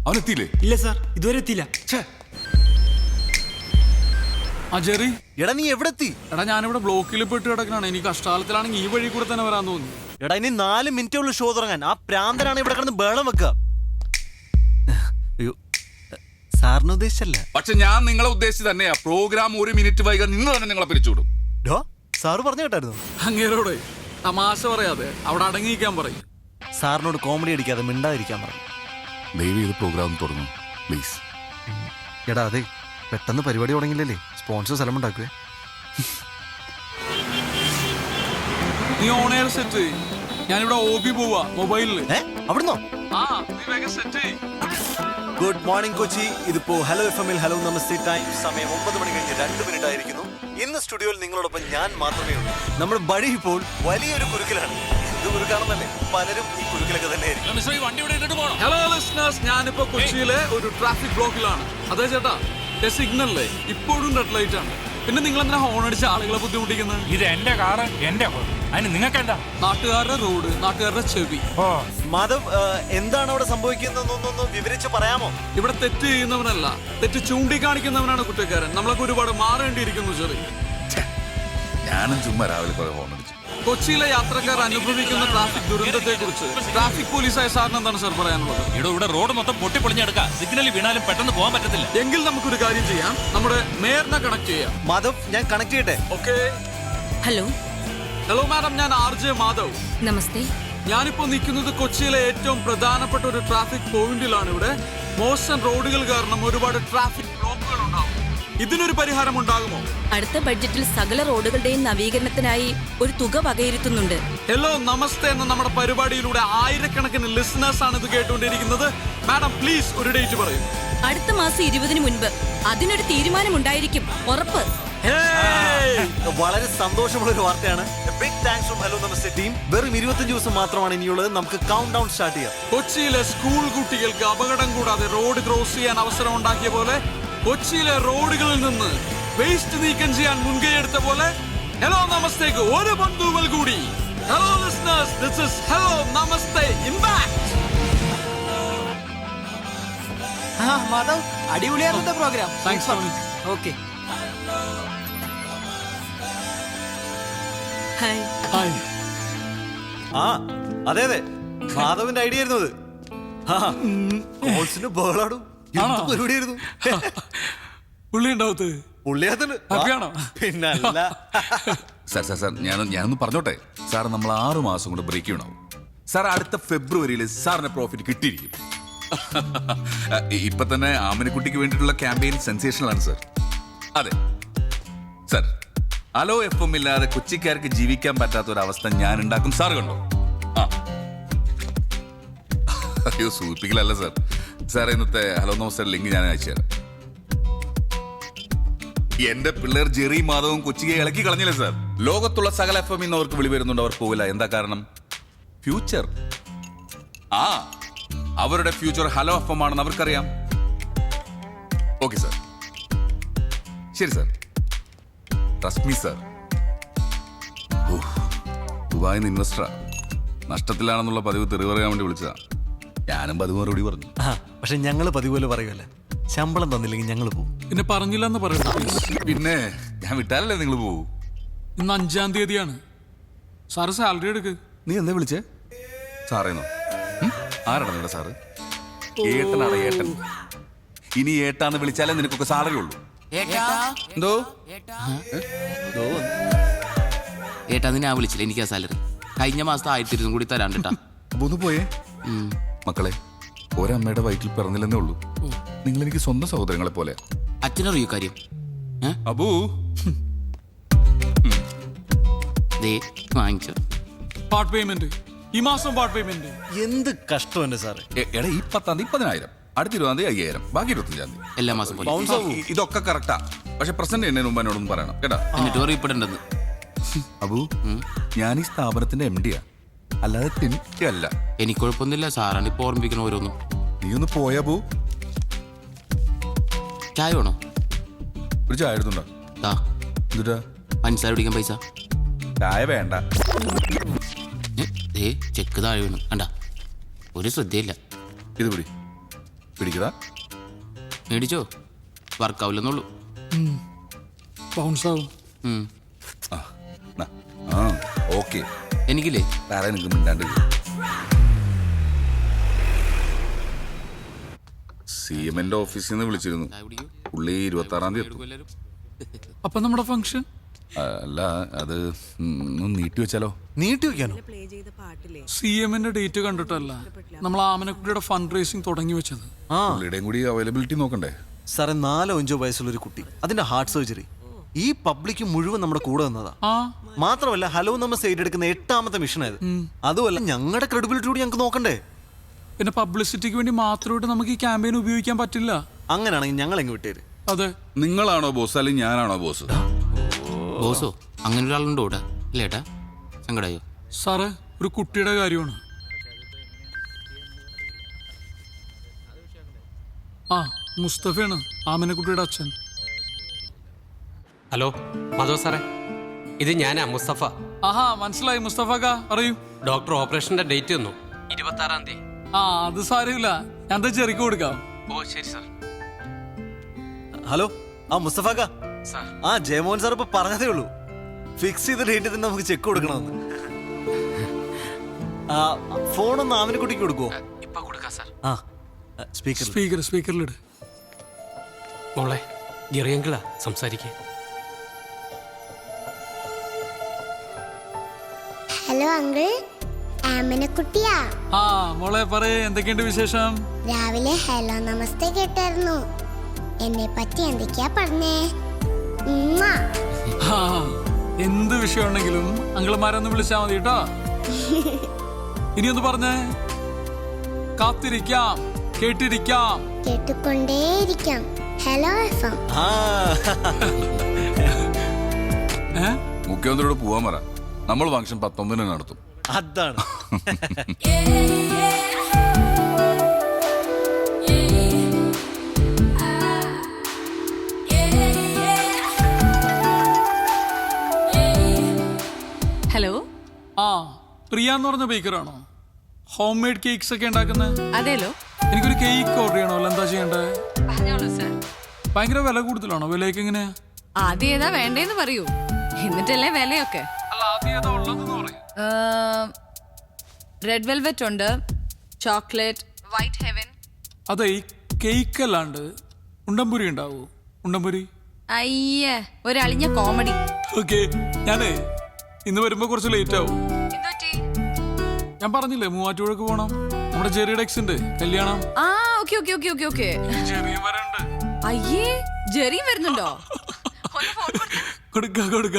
അവനെത്തിയില്ലേ? ഇല്ല സാർ, ഇതുവരെ എത്തിയില്ല. ആ ജെറി, എടാ നീ എവിടെ എത്തി? എടാ ഞാനിവിടെ ബ്ലോക്കിൽ പെട്ട് കിടക്കണാണ്. എനിക്ക് കഷ്ടാലത്തിലാണെങ്കിൽ ഈ വഴി കൂടെ തന്നെ വരാൻ തോന്നി. എടാ ഇനി 4 മിനിറ്റേ ഉള്ളൂ ഷോ തുടങ്ങാൻ. ആ പ്രാന്തനാണ് ഇവിടെ കിടന്ന് ബേളം വെക്കുക. അയ്യോ, സാറിന് ഉദ്ദേശിച്ചല്ല. പക്ഷെ ഞാൻ നിങ്ങളെ ഉദ്ദേശിച്ച് തന്നെയാ. പ്രോഗ്രാം 1 മിനിറ്റ് വൈകാൻ നിന്ന് തന്നെ നിങ്ങളെ പിരിച്ചുവിടും. സാറ് പറഞ്ഞു കേട്ടായിരുന്നു. അങ്ങേരോടെ തമാശ പറയാതെ അവിടെ അടങ്ങിയിരിക്കാൻ പറയും. സാറിനോട് കോമഡി അടിക്കാതെ മിണ്ടാതിരിക്കാൻ പറഞ്ഞു. ദയവ് ചെയ്ത് പ്രോഗ്രാം തുടങ്ങും പ്ലീസ്. എടാ അതെ, പെട്ടെന്ന് പരിപാടി തുടങ്ങില്ലല്ലേ, സ്പോൺസർ സ്ഥലം ഉണ്ടാക്കുവേ. നീ ഓൺ എയർ സെറ്റ്. ഞാനിവിടെ OB പോവാ മൊബൈലില്. അവിടുന്നോ? ആ നീ വേഗം സെറ്റ്. Good morning Kochi. ഇതിപ്പോ ഹലോ FM ൽ ഹലോ നമസ്തേ ടൈം. സമയം 9 മണി കഴിഞ്ഞ് 2 മിനിറ്റ് ആയിരിക്കുന്നു. ഇന്ന് സ്റ്റുഡിയോയിൽ നിങ്ങളോടൊപ്പം ഞാൻ മാത്രമേ ഉള്ളൂ. നമ്മുടെ ബഡി ഇപ്പോൾ വലിയൊരു കുരുക്കിലാണ്. ഇത് കുരുക്കാണെന്നല്ലേ, പലരും ഈ കുരുക്കിലൊക്കെ തന്നെ ആയിരിക്കും. ഹലോ ലിസണേഴ്സ്, ഞാനിപ്പോ കൊച്ചിയിലെ ഒരു ട്രാഫിക് ബ്ലോക്കിലാണ്. അതെ ചേട്ടാ, സിഗ്നലിലെ ഇപ്പോഴും റെഡ് ലൈറ്റ് ആണ്. പിന്നെ നിങ്ങൾ എന്തിനാ ഹോൺ അടിച്ച് ആളുകളെ ബുദ്ധിമുട്ടിക്കുന്നത്? ഇത് എന്റെ കാറ്, എന്റെ അതിന് നിങ്ങൾക്ക് എന്താ? നാട്ടുകാരുടെ റോഡ്, നാട്ടുകാരുടെ ചെവി. മാധവ്, എന്താണ് അവിടെ സംഭവിക്കുന്നതെന്നൊന്ന് വിവരിച്ച് പറയാമോ? ഇവിടെ തെറ്റ് ചെയ്യുന്നവനല്ല, തെറ്റ് ചൂണ്ടിക്കാണിക്കുന്നവനാണ് കുറ്റക്കാരൻ. നമ്മളൊക്കെ ഒരുപാട് മാറേണ്ടിയിരിക്കുന്നു ചെറിയ. ഞാനും ചുമ്മാ രാവിലെ കുറെ ഹോൺ അടിച്ചു. കൊച്ചിയിലെ യാത്രക്കാർ അനുഭവിക്കുന്ന ട്രാഫിക് ദുരന്തത്തെ കുറിച്ച് ട്രാഫിക് പോലീസായ സാറിന് എന്താണ് സാർ പറയാനുള്ളത്? ഇവിടെ റോഡ് മൊത്തം പൊട്ടിപ്പൊളിഞ്ഞെടുക്കാം. സിഗ്നലിൽ വീണാലും പെട്ടെന്ന് പോകാൻ പറ്റത്തില്ല. എങ്കിൽ നമുക്കൊരു കാര്യം ചെയ്യാം, നമ്മുടെ മേയറിനെ കണക്ട് ചെയ്യാം. മാധവ്, ഞാൻ കണക്ട് ചെയ്യട്ടെ? ഓക്കെ. ഹലോ ഹലോ മാഡം, ഞാൻ RJ മാധവ്. നമസ്തേ. ഞാനിപ്പോ നിൽക്കുന്നത് കൊച്ചിയിലെ ഏറ്റവും പ്രധാനപ്പെട്ട ഒരു ട്രാഫിക് പോയിന്റിലാണ്. ഇവിടെ മോശം റോഡുകൾ കാരണം ഒരുപാട് ട്രാഫിക് ബ്ലോക്കുകൾ ഉണ്ടാവും. ഇതിനൊരു പരിഹാരം ഉണ്ടാകുമോ? അടുത്ത ബഡ്ജറ്റിൽ സകല റോഡുകളുടെയും നവീകരണത്തിനായി ഒരു തുക വകയിരുത്തുന്നുണ്ട്. ഹലോ നമസ്തേ എന്ന നമ്മുടെ പരിപാടിയിലൂടെ ആയിരക്കണക്കിന് ലിസണേഴ്സ് ആണ് ഇത് കേട്ടുകൊണ്ടിരിക്കുന്നത്. മാഡം പ്ലീസ് ഒരു ഡേറ്റ് പറയൂ. അടുത്ത മാസം 20-ന് മുൻപ് അതിനൊരു തീരുമാനമുണ്ടായിരിക്കും, ഉറപ്പ്. വളരെ സന്തോഷമുള്ള ഒരു വാർത്തയാണ്. Big thanks from hello Namaste team. വെറും 25 ദിവസം മാത്രമാണ് ഇനിയുള്ളത്. നമുക്ക് കൗണ്ട് ഡൗൺ സ്റ്റാർട്ട് ചെയ്യാം. കൊച്ചിയിലെ സ്കൂൾ കുട്ടികൾക്ക് അപകടം കൂടാതെ റോഡ് ക്രോസ് ചെയ്യാൻ അവസരം ഉണ്ടാക്കിയ പോലെ, കൊച്ചിയിലെ റോഡുകളിൽ നിന്ന് വേസ്റ്റ് നീക്കം ചെയ്യാൻ മുൻകൈ എടുത്ത പോലെ ഹലോ നമസ്തേക്ക് ഒരു ബന്ധുവൽ കൂടി. Hello listeners, this is hello Namaste impact. Madhav, അടിപൊളിയായിരുന്നു programme. Thanks Tony. Okay. Hi. Hi. ആ അതെ അതെ, മാധവിന്റെ ഐഡിയ ആയിരുന്നു അത്. കോൾസിന് ബഹളാടും. എന്ത് പരിപാടിയായിരുന്നു? പുള്ളി ഉണ്ടാവത്ത് പുള്ളിയാത്തത് ഹാപ്പിയാണോ? പിന്നല്ല. സാർ ഞാനൊന്ന് പറഞ്ഞോട്ടെ. സാർ നമ്മൾ 6 മാസം കൊണ്ട് ബ്രേക്ക് ഉണ്ടാവും. സാർ അടുത്ത ഫെബ്രുവരിയിൽ സാറിന് പ്രോഫിറ്റ് കിട്ടിയിരിക്കും. ഇപ്പൊ തന്നെ ആമിനക്കുട്ടിക്ക് വേണ്ടിയിട്ടുള്ള ക്യാമ്പയിൻ സെൻസേഷണൽ ആണ് സാർ. അതെ സാർ, ഹലോ FM ഇല്ലാതെ കൊച്ചിക്കാർക്ക് ജീവിക്കാൻ പറ്റാത്ത ഒരു അവസ്ഥ ഞാൻ ഉണ്ടാക്കും. സാർ കണ്ടോ? ആ അയ്യോ, സൂചിപ്പിക്കലല്ല സാർ. സാർ ഇന്നത്തെ ഹലോ നമസ്തേ ലിങ്ക് ഞാൻ അയച്ചുതരാം. എന്റെ പിള്ളേർ ജെറി മാധവും കൊച്ചിയെ ഇളക്കി കളഞ്ഞില്ലേ സാർ? ലോകത്തുള്ള സകല FM ഇന്ന് അവർക്ക് വിളി വരുന്നുണ്ട്, അവർ പോകില്ല. എന്താ കാരണം? ഫ്യൂച്ചർ. ആ അവരുടെ ഫ്യൂച്ചർ ഹലോ FM ആണെന്ന് അവർക്കറിയാം. ഓക്കെ സാർ, ശരി സാർ, ട്രസ്റ്റ് മീ സാർ. ദുബായിൽ നിന്ന് ഇൻവെസ്റ്ററാ, നഷ്ടത്തിലാണെന്നുള്ള പതിവ് തെറി പറയാൻ വേണ്ടി വിളിച്ചതാ. ഞാനും പതിവ് മറുപടി പറഞ്ഞു. പക്ഷെ ഞങ്ങള് പതിപോലെ പറയുമല്ല, ശമ്പളം തന്നില്ലെങ്കിൽ ഞങ്ങൾ പോകും. പിന്നെ പറഞ്ഞില്ലെന്ന് പറയുന്നത്. പിന്നെ ഞാൻ വിട്ടാലല്ലേ നിങ്ങൾ പോകൂ. ഇന്ന് 5-ാം തീയതിയാണ്. സാറ് സാലറി എടുക്ക്. നീ എന്താ വിളിച്ചേ? സാറേന്നോ? ആരാണ് നിങ്ങളുടെ സാറ്? ഏട്ടനാണ് ഏട്ടൻ. ഇനി ഏട്ടാന്ന് വിളിച്ചാലേ നിനക്കൊക്കെ സാലറി ഉള്ളൂ. എന്തോ ഏട്ടാ, നിന്നെ വിളിച്ചില്ല, എനിക്ക് ആ സാലറി കഴിഞ്ഞ മാസത്തെ 1200 കൂടി തരാണ്ടിട്ടാ. അപ്പൊ ഒന്ന് പോയേ. മക്കളെ, ഒരമ്മയുടെ വയറ്റിൽ പിറന്നില്ലെന്നേ ഉള്ളൂ. നിങ്ങൾ എനിക്ക് സ്വന്തം സഹോദരങ്ങളെ പോലെ. അച്ഛനറിയോ കാര്യം? അബൂ വാങ്ങിച്ചു പാർട്ട് പേയ്മെന്റ് ഈ മാസം. പാർട്ട് പേയ്മെന്റ് എന്ത് കഷ്ടം എന്റെ സാറ്. എടാ, ഈ 10-ാം തീയതി 10,000, അടുത്ത 20-ാം തീയതി 5,000, ബാക്കി 25-ാം തീയതി എല്ലാ മാസം പോലെ. ഇതൊക്കെ കറക്റ്റാ. പക്ഷെ പ്രസന്റ് എന്നതിന് മുമ്പ് എന്നോടൊന്നും പറയണം കേട്ടാ. എന്നിട്ട് അറിയപ്പെടേണ്ടത് അബു, ഞാൻ ഈ സ്ഥാപനത്തിന്റെ MD-യാ, അല്ലാതെ തിന്നിട്ടല്ല. എനിക്ക് കുഴപ്പമൊന്നുമില്ല, സാറാണ് ഇപ്പൊ ഓർമ്മിപ്പിക്കണ ഓരോന്നും. നീ ഒന്ന് പോയാ ബു. ചായ വേണോ? ഒരു ചായ എടുത്തുണ്ടോ? എന്നിട്ടാ പഞ്ചസാര പിടിക്കാൻ പൈസ? ചായ വേണ്ട. ചെക്ക് താഴെ വീണു കണ്ട, ഒരു ശ്രദ്ധയില്ല. ഇത് പിടി. പിടിക്കടാ. മേടിച്ചോ, വർക്കാവില്ലെന്നുള്ളൂ. ബൗൺസ് ആവും. ആ ഓക്കെ. എനിക്കില്ലേ വേറെ എനിക്ക് മിണ്ടാണ്ട് CM-ന്റെ ഓഫീസിൽ നിന്ന് വിളിച്ചിരുന്നു. പുള്ളി 26-ാം തീയതി എത്തും. അപ്പൊ നമ്മുടെ ഫംഗ്ഷൻ അല്ല, അത് ഒന്ന് നീട്ടി വെച്ചാലോ? നീട്ടി വെക്കാനോ? CM-ന്റെ ഡേറ്റ് കണ്ടിട്ടല്ല, നമ്മൾ ആമനക്കുട്ടിയുടെ ഫണ്ട് റേസിംഗ് തുടങ്ങി വെച്ചത്. ആ പുള്ളിയുടെയും കൂടി അവൈലബിലിറ്റി നോക്കണ്ടേ? സാറേ, 4-5 വയസ്സുള്ള ഒരു കുട്ടി, അതിന്റെ ഹാർട്ട് സർജറി, ഈ പബ്ലിക് മുഴുവൻ നമ്മുടെ കൂടെ നിന്നതാ. ആ മാത്രമല്ല ഹലോ നമ്മൾ സൈഡ് എടുക്കുന്ന 8ാമത്തെ മിഷൻ ആയത്. അതുമല്ല, ഞങ്ങളുടെ ക്രെഡിബിലിറ്റി കൂടി ഞങ്ങൾക്ക് നോക്കണ്ടേ? പിന്നെ പബ്ലിസിറ്റിക്ക് വേണ്ടി മാത്രമായിട്ട് നമുക്ക് ഈ ക്യാമ്പയിൻ ഉപയോഗിക്കാൻ പറ്റില്ല. അങ്ങനെയാണെങ്കിൽ ഞങ്ങൾ എങ്ങ് വിട്ടേര്. അതെ. നിങ്ങളാണോ ബോസ് അല്ലെങ്കിൽ ഞാനാണോ ബോസ്? ബോസോ? അങ്ങനെ ഒരാളുണ്ടോ ഇവിടെ? ഇല്ല ഏട്ടാ, സങ്കടായോ? സാറ്, ഒരു കുട്ടിയുടെ കാര്യമാണ്. ആ മുസ്തഫയാണ്, ആമനക്കുട്ടിയുടെ അച്ഛൻ. ഹലോ മാധവ് സാറേ, ഇത് ഞാനാ മുസ്തഫ. ആഹാ, മനസ്സിലായി മുസ്തഫക്ക, പറയൂ. ഡോക്ടർ ഓപ്പറേഷന്റെ ഡേറ്റ് തന്നു, 26-ാം തീയതി. ആ അത് സാരമില്ല, ഞാൻ ചെറിക്ക് കൊടുക്കാം. ഓ ശരി സാർ. ഹലോ, ആ മുസ്തഫാക്ക. സാർ. ആ ജയമോഹൻ സാർ ഇപ്പൊ പറഞ്ഞതേ ഉള്ളൂ, ഫിക്സ് ചെയ്ത ഡേറ്റ് തന്നെ നമുക്ക് ചെക്ക് കൊടുക്കണമെന്ന്. ഫോണൊന്ന് ആമിനക്കുട്ടിക്ക് കൊടുക്കുവോ? ഇപ്പൊ കൊടുക്കാം സാർ. ആ സ്പീക്കർ. സ്പീക്കറിലിട്. മോളെ, ജെറിയങ്കിളാ സംസാരിക്കേ. Hello uncle, ആമനക്കുട്ടിയാ. ആ മോളെ പറയേ, എന്തൊക്കെയുണ്ട് വിശേഷം? രാവിലെ ഹലോ നമസ്തേ കേട്ടായിരുന്നു. എന്നെ പറ്റി എന്തൊക്കെയാ പറഞ്ഞേ? ഉമ്മാ. ആ, എന്ത് വിഷയമുണ്ടെങ്കിലും അങ്കിൾമാരൊന്ന് വിളിച്ചാ മതി കേട്ടോ. ഇനി ഒന്ന് പറഞ്ഞേ. കാത്തിരിക്കാം, കേട്ടിരിക്കാം, കേട്ടുകൊണ്ടേയിരിക്കാം. Hello FM. മുഖ്യമന്ത്രിയോട് പോവാൻ പറ. നമ്മൾ ഫംഗ്ഷൻ 19-ന് നടത്തും. അതാണ്. ഹലോ. ആ പ്രിയ എന്ന് പറഞ്ഞ ബേക്കറാണോ? ഹോം മെയ്ഡ് കേക്ക്സ് ഒക്കെ ഉണ്ടാക്കുന്നത്? അതേലോ. എനിക്കൊരു കേക്ക് ഓർഡർ ചെയ്യണമല്ലോ, എന്താ ചെയ്യണ്ടേ? പറഞ്ഞോളൂ സർ. ഭയങ്കര വില കൂടുതലാണോ? വിലയൊക്കെ എങ്ങനെയാ? ആദ്യം ഏതാ വേണ്ടേന്ന് പറയൂ, എന്നിട്ടല്ലേ വിലയൊക്കെ. അല്ല, ആദ്യം ഏതാ ഉള്ളതെന്ന് പറയും. റെഡ് വെൽവെറ്റ് ഉണ്ട്, ചോക്ലേറ്റ്, വൈറ്റ് ഹെവൻ. അതെ, ഈ കേക്ക് അല്ലാണ്ട് ഉണ്ടംപുരി ഉണ്ടാവൂ? ഉണ്ടംപുരി? അയ്യേ, ഒരളിഞ്ഞ കോമഡി. ഓക്കെ, ഞാനേ ഇന്ന് വരുമ്പോ കുറച്ച് ലേറ്റ് ആവും. ഞാൻ പറഞ്ഞില്ലേ മൂവാറ്റുപുഴക്ക് പോണം, നമ്മുടെ ജെറിയുടെ എക്സിന്റെ കല്യാണം. ആ okay okay okay okay okay. ജെറിയും വരണ്ട്. അയ്യേ, ജെറിയും വരുന്നുണ്ടോ? കൊടുക്ക